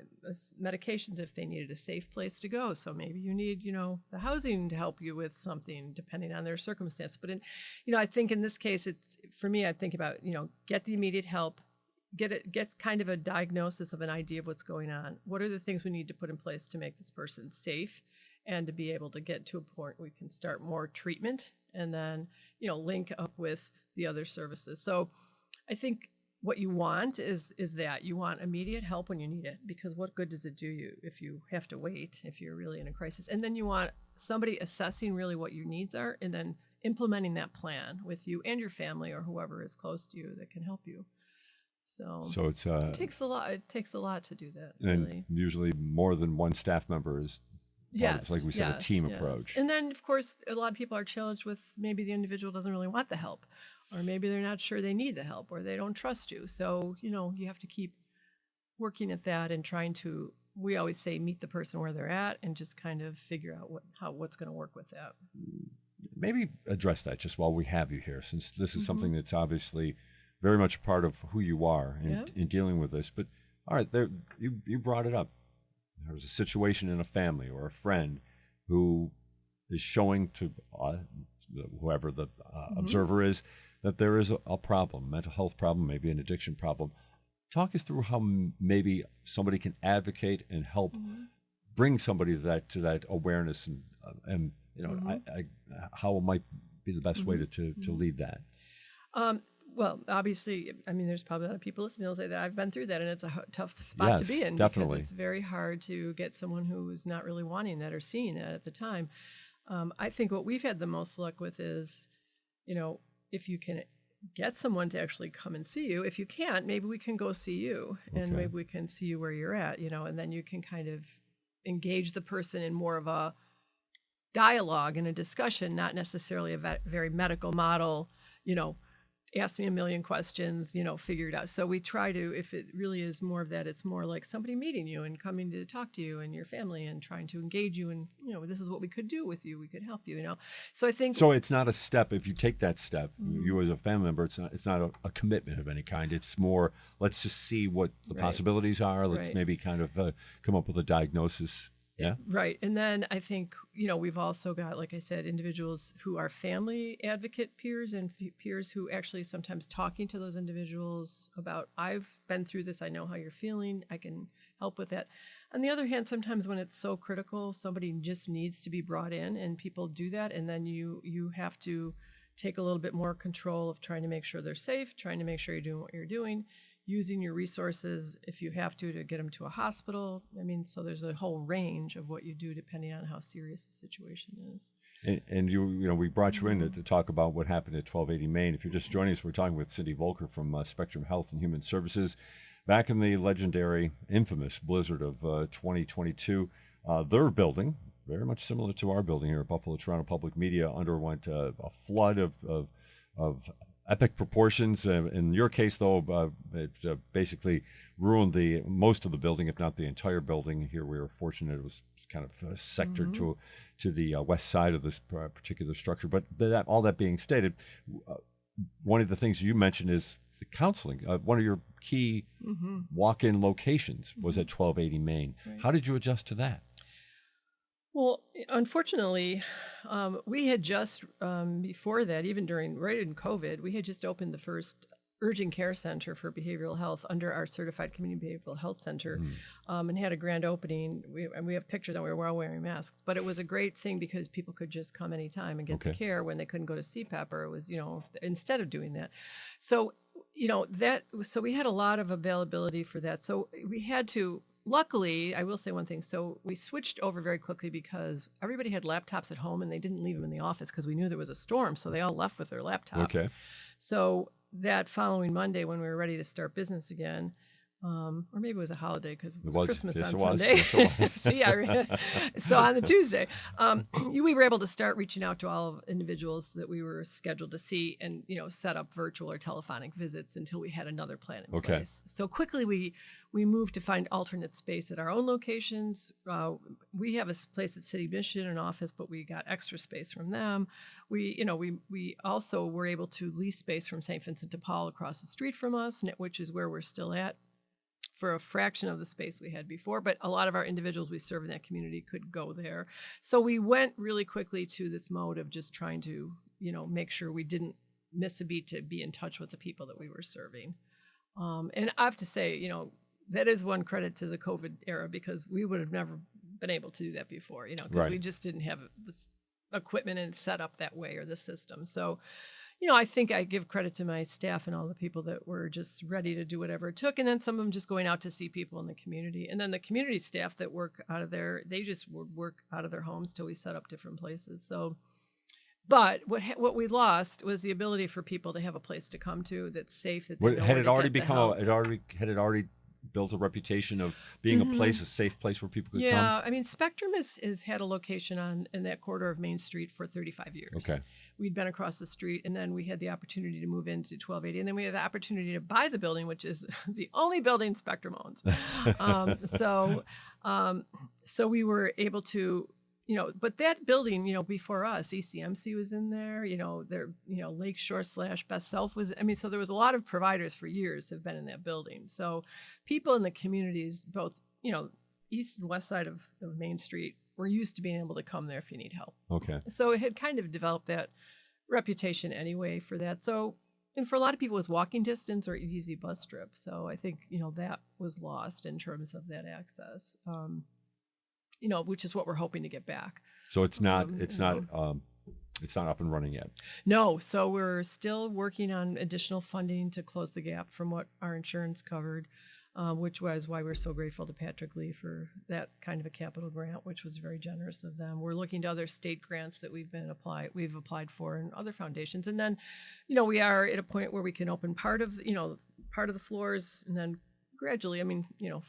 medications if they needed a safe place to go. So maybe you need, the housing to help you with something depending on their circumstance. But I think in this case, for me, I think about, get the immediate help, get kind of a diagnosis of an idea of what's going on. What are the things we need to put in place to make this person safe and to be able to get to a point where we can start more treatment and then, link up with the other services. So I think what you want is that you want immediate help when you need it, because what good does it do you if you have to wait, if you're really in a crisis? And then you want somebody assessing really what your needs are and then implementing that plan with you and your family or whoever is close to you that can help you. So it's it takes a lot. It takes a lot to do that. And really. Usually more than one staff member is. Yes, like we said, a team approach. And then, of course, a lot of people are challenged with maybe the individual doesn't really want the help, or maybe they're not sure they need the help, or they don't trust you. So, you have to keep working at that and trying to, we always say, meet the person where they're at and just kind of figure out what's going to work with that. Maybe address that just while we have you here, since this is something that's obviously very much part of who you are in dealing with this. But, all right, you brought it up. There's a situation in a family or a friend who is showing to whoever the observer is that there is a problem, mental health problem, maybe an addiction problem. Talk us through how maybe somebody can advocate and help bring somebody to that awareness and how it might be the best way to lead that. Well, obviously, there's probably a lot of people listening who'll say that I've been through that, and it's a tough spot to be in. Definitely. Because it's very hard to get someone who's not really wanting that or seeing that at the time. I think what we've had the most luck with is, if you can get someone to actually come and see you. If you can't, maybe we can go see you, and maybe we can see you where you're at, and then you can kind of engage the person in more of a dialogue and a discussion, not necessarily a very medical model, ask me a million questions, figure it out. So we try to, if it really is more of that, it's more like somebody meeting you and coming to talk to you and your family and trying to engage you and, this is what we could do with you. We could help you, So I think. So it's not a step. If you take that step, you as a family member, it's not a commitment of any kind. It's more, let's just see what the possibilities are. Let's maybe kind of come up with a diagnosis. Yeah. Right. And then I think, we've also got, like I said, individuals who are family advocate peers and peers who actually sometimes talking to those individuals about, I've been through this, I know how you're feeling, I can help with that. On the other hand, sometimes when it's so critical, somebody just needs to be brought in and people do that. And then you have to take a little bit more control of trying to make sure they're safe, trying to make sure you're doing what you're doing. using your resources if you have to get them to a hospital. I mean, so there's a whole range of what you do depending on how serious the situation is. And we brought you in to talk about what happened at 1280 Main. If you're just joining us, we're talking with Cindy Voelker from Spectrum Health and Human Services. Back in the legendary, infamous blizzard of 2022, their building, very much similar to our building here at Buffalo Toronto Public Media, underwent a flood of epic proportions. In your case, though, it basically ruined most of the building, if not the entire building. Here we were fortunate it was kind of sectored to the west side of this particular structure. But all that being stated, one of the things you mentioned is the counseling. One of your key walk-in locations was at 1280 Main. Right. How did you adjust to that? Well, unfortunately, we had just, before that, even right in COVID, we had just opened the first urgent care center for behavioral health under our certified community behavioral health center, and had a grand opening. We have pictures and we were all wearing masks, but it was a great thing because people could just come anytime and get the care when they couldn't go to CPAP, or it was, instead of doing that. So, so we had a lot of availability for that. So we had to, luckily, I will say one thing. So we switched over very quickly because everybody had laptops at home and they didn't leave them in the office because we knew there was a storm. So they all left with their laptops. Okay. So that following Monday, when we were ready to start business again, or maybe it was a holiday because it was Christmas on Sunday. So on the Tuesday, we were able to start reaching out to all of individuals that we were scheduled to see, and set up virtual or telephonic visits until we had another plan in place. So quickly we moved to find alternate space at our own locations. We have a place at City Mission, an office, but we got extra space from them. We also were able to lease space from St. Vincent de Paul across the street from us, which is where we're still at, for a fraction of the space we had before, but a lot of our individuals we serve in that community could go there. So we went really quickly to this mode of just trying to, make sure we didn't miss a beat to be in touch with the people that we were serving. And I have to say, that is one credit to the COVID era, because we would have never been able to do that before, because we just didn't have this equipment and set up that way, or the system. So, I think I give credit to my staff and all the people that were just ready to do whatever it took. And then some of them just going out to see people in the community. And then the community staff that work out of there, they just would work out of their homes till we set up different places. So, but what we lost was the ability for people to have a place to come to that's safe. That had it already built a reputation of being a safe place where people could come? Yeah, I mean, Spectrum has had a location in that corridor of Main Street for 35 years. Okay. We'd been across the street, and then we had the opportunity to move into 1280, and then we had the opportunity to buy the building, which is the only building Spectrum owns. So we were able to, but that building, before us, ECMC was in there, Lakeshore / Best Self was, so there was a lot of providers for years have been in that building. So people in the communities, both, east and west side of Main Street, were used to being able to come there if you need help. Okay. So it had kind of developed that reputation anyway for that. So, and for a lot of people, it was walking distance or easy bus trip. So I think, that was lost in terms of that access. Which is what we're hoping to get back. So it's not up and running yet. No, so we're still working on additional funding to close the gap from what our insurance covered, which was why we're so grateful to Patrick Lee for that kind of a capital grant, which was very generous of them. We're looking to other state grants that we've applied for, and other foundations, and then, we are at a point where we can open part of the floors, and then gradually,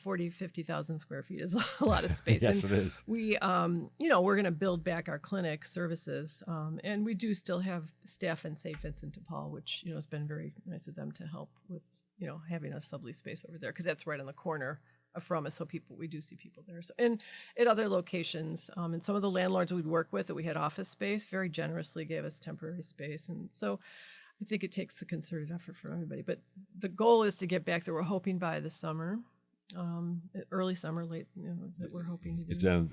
40, 50,000 square feet is a lot of space. Yes, it is. We, we're going to build back our clinic services, and we do still have staff in St. Vincent de Paul, which, has been very nice of them to help with, having a sublease space over there, because that's right on the corner from us. So we do see people there. So, and at other locations, and some of the landlords we'd work with that we had office space very generously gave us temporary space. And so I think it takes a concerted effort from everybody, but the goal is to get back there. We're hoping by the summer, early summer, late, that we're hoping to do.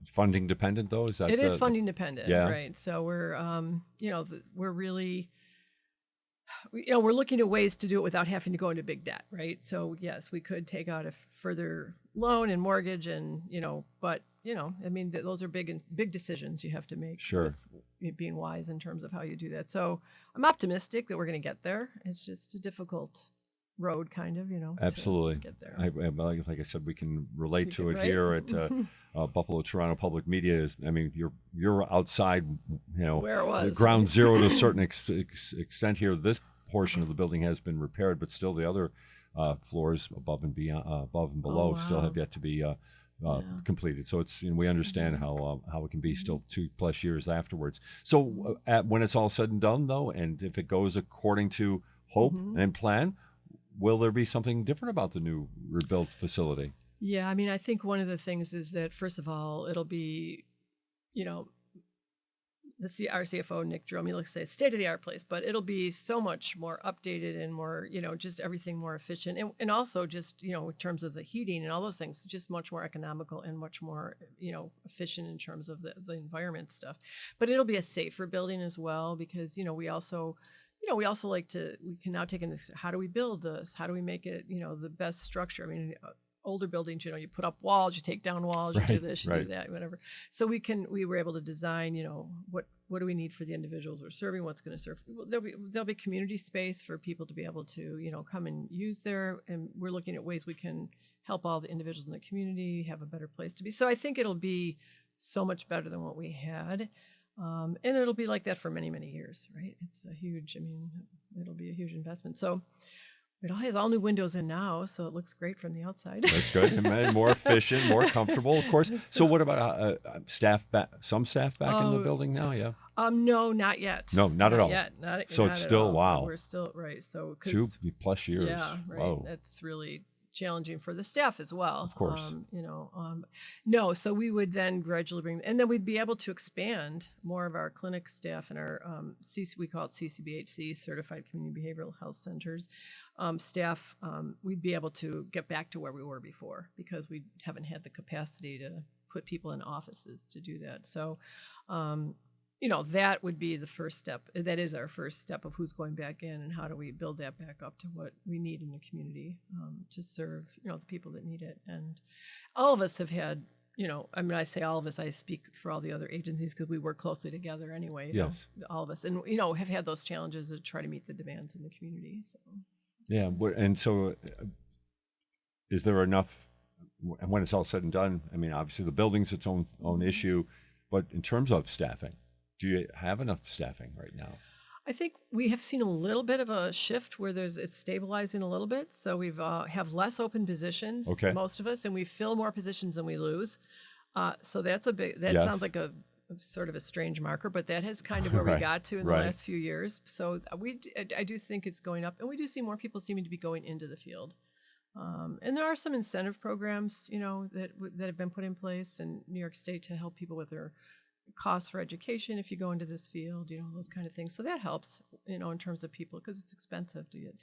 Is funding dependent though? Is that it is funding dependent, right? So we're, we're really, we're looking at ways to do it without having to go into big debt, right? So yes, we could take out a further loan and mortgage, and but those are big decisions you have to make. Sure. With being wise in terms of how you do that. So I'm optimistic that we're going to get there. It's just a difficult road, kind of, Absolutely. to get there. Like I said, we can relate to it here at Buffalo Toronto Public Media. You're outside, where it was, ground zero to a certain extent here. This portion of the building has been repaired, but still the other floors above and below still have yet to be completed. So it's we understand how it can be still 2+ years afterwards. So when it's all said and done, though, and if it goes according to hope and plan, will there be something different about the new rebuilt facility? Yeah, I mean, I think one of the things is that, first of all, it'll be, our CFO, Nick Jerome, he'll say state-of-the-art place, but it'll be so much more updated and more, just everything more efficient. And also just, in terms of the heating and all those things, just much more economical and much more, efficient in terms of the environment stuff. But it'll be a safer building as well because, we also we can now take into how do we build this? How do we make it, the best structure? I mean, older buildings, you put up walls, you take down walls, you do this, you do that, whatever. So we were able to design, what do we need for the individuals we're serving? What's going to serve? There'll be community space for people to be able to, come and use there. And we're looking at ways we can help all the individuals in the community have a better place to be. So I think it'll be so much better than what we had. And it'll be like that for many, many years, right? It's it'll be a huge investment. So it has all new windows in now, so it looks great from the outside. That's good. And more efficient, more comfortable, of course. So what about staff back? Some staff back in the building now? Yeah. No, not yet. No, not at all. Yet. So not it's still wow. We're still right. So 2+ years. Yeah, right. Whoa. That's really challenging for the staff as well. Of course. No, so we would then gradually and then we'd be able to expand more of our clinic staff and our we call it CCBHC, Certified Community Behavioral Health Centers staff. We'd be able to get back to where we were before because we haven't had the capacity to put people in offices to do that. So, that would be the first step. That is our first step of who's going back in and how do we build that back up to what we need in the community to serve, the people that need it. And all of us have had, I say all of us, I speak for all the other agencies because we work closely together anyway. Yes. All of us. And, have had those challenges to try to meet the demands in the community. So. Yeah. And so is there enough, when it's all said and done, obviously the building's its own issue, but in terms of staffing, do you have enough staffing right now? I think we have seen a little bit of a shift where it's stabilizing a little bit. So we've have less open positions, most of us, and we fill more positions than we lose. So that's sounds like a sort of a strange marker, but that has kind of where we got to in the last few years. So I do think it's going up, and we do see more people seeming to be going into the field. And there are some incentive programs, that have been put in place in New York State to help people with their costs for education if you go into this field, those kind of things. So that helps, in terms of people because it's expensive to get.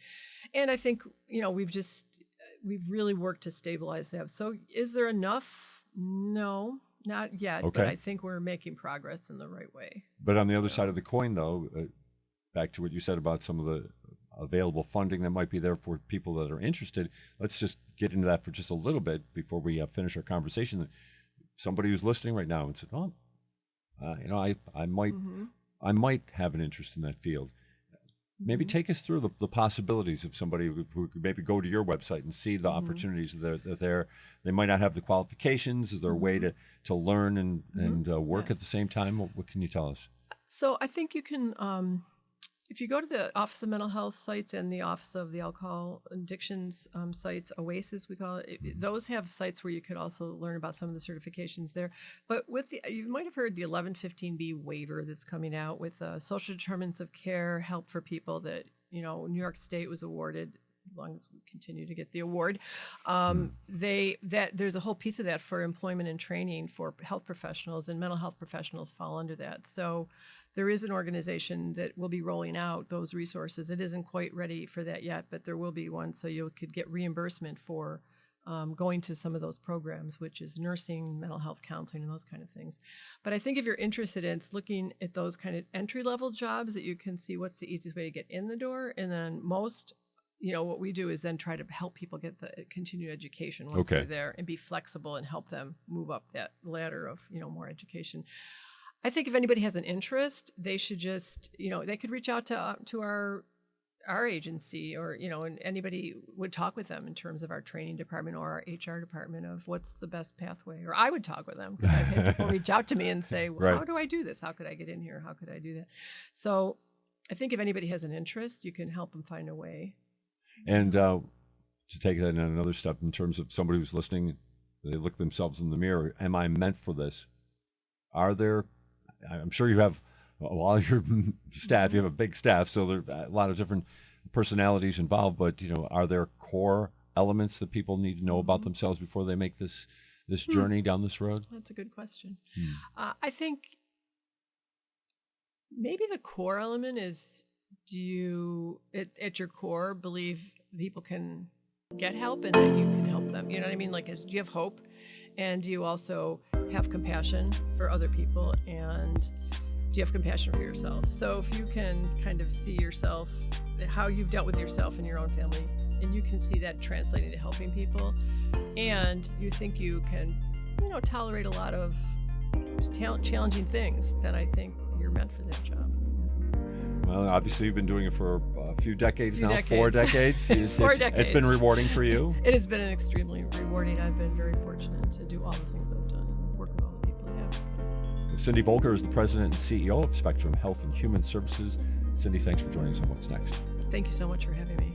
And I think, we've really worked to stabilize that. So is there enough? No, not yet. Okay. But I think we're making progress in the right way. But on the other side of the coin, though, back to what you said about some of the available funding that might be there for people that are interested, let's just get into that for just a little bit before we finish our conversation. Somebody who's listening right now and said, oh, I might have an interest in that field. Maybe take us through the possibilities of somebody who could maybe go to your website and see the opportunities that are there. They might not have the qualifications. Is there a way to learn and work at the same time? What can you tell us? So I think you can, if you go to the Office of Mental Health sites and the Office of the Alcohol Addictions sites, OASIS we call it, those have sites where you could also learn about some of the certifications there. But you might have heard the 1115B waiver that's coming out with social determinants of care, help for people that, New York State was awarded, as long as we continue to get the award. There's a whole piece of that for employment and training for health professionals, and mental health professionals fall under that. So there is an organization that will be rolling out those resources. It isn't quite ready for that yet, but there will be one, so you could get reimbursement for going to some of those programs, which is nursing, mental health counseling, and those kind of things. But I think if you're interested in looking at those kind of entry-level jobs that you can see what's the easiest way to get in the door, and then what we do is then try to help people get the continued education once they're there and be flexible and help them move up that ladder of, more education. I think if anybody has an interest, they should just, they could reach out to our our agency or, and anybody would talk with them in terms of our training department or our HR department of what's the best pathway. Or I would talk with them because I've had people reach out to me and say, well, how do I do this? How could I get in here? How could I do that? So I think if anybody has an interest, you can help them find a way. And to take that another step in terms of somebody who's listening, they look themselves in the mirror. Am I meant for this? I'm sure you have a lot of your staff, you have a big staff, so there are a lot of different personalities involved, but, are there core elements that people need to know about themselves before they make this journey down this road? That's a good question. I think maybe the core element is, do you, at your core, believe people can get help and that you can help them? You know what I mean? Like, do you have hope? And do you also have compassion for other people? And do you have compassion for yourself? So if you can kind of see yourself, how you've dealt with yourself and your own family, and you can see that translating to helping people, and you think you can, tolerate a lot of challenging things, then I think you're meant for that job. Well, obviously you've been doing it for a few decades now. 4 decades. 4 decades. It's been rewarding for you? It has been extremely rewarding. I've been very fortunate to do all the things I've done and work with all the people I have. Cindy Voelker is the president and CEO of Spectrum Health and Human Services. Cindy, thanks for joining us on What's Next. Thank you so much for having me.